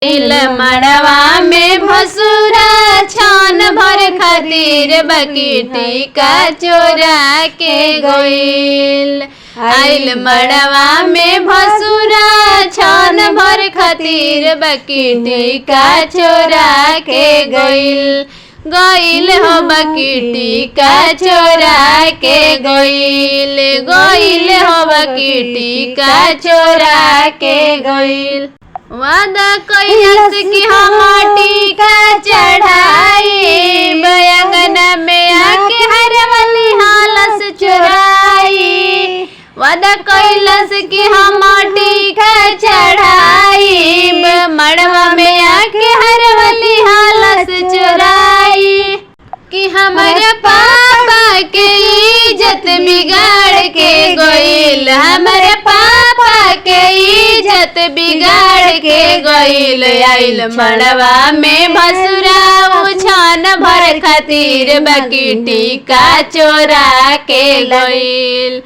इल मड़वा में भसुरा छान भर खातिर बकीटी का चोरा के गइल। आइल मड़वा में भसुरा छान भर खातिर बकीटी का चोरा के गइल। गइल हो बकीटी का चोरा के गइल। गइल हो बकीटी का चोरा के गइल। वादा कैलस कि हम टीका चढ़ाई बयंगना में आके हरवली हालस चुराई। वादा कैलस कि हम टीका चढ़ाई मड़वा में आके हरवली हालस चुराई। कि हमारे पापा के इज्जत बिगाड़ के गइल। हमारे पापा के इज्जत बिगाड़ के गइल। आइल मड़वा में भसुरा उछान भर खातिर बकीटी का चोरा के गइल।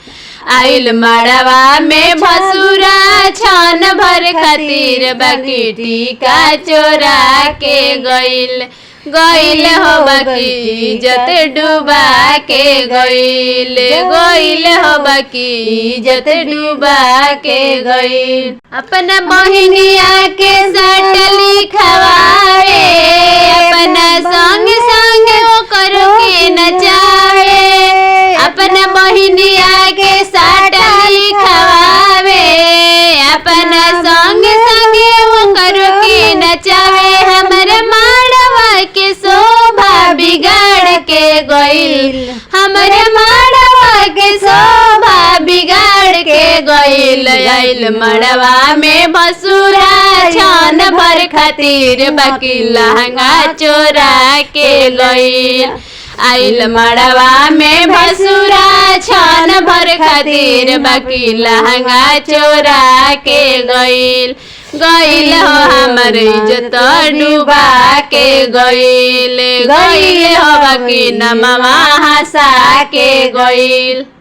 आइल मड़वा में भसुरा छान भर खातिर बकीटी का चोरा के गइल। गइल हो बकी इज्जत डूबा के गइल। गइल हो बकी इज्जत डूबा के गइल। अपना बहिनिया के सटली खवाए अपना संग संग वो करो के नचावे। अपना बहिनिया के सटली खवावे अपना संग संग वो करो के नचावे। हमारे माड़वा के शोभा बिगाड़ के गइल। हमारे माड़वा के शोभा बिगाड़ के गइल। आइल मड़वा में भसुरा छान भर खातिर बकी लहंगा चोरा के गइल। आइल मड़वा में भसुरा छान भर खातिर बकी लहंगा चोरा के गइल। गइल हो हमर इज्जत डूबा के गइल। गइल हो बकी नमवा हंसा के गइल।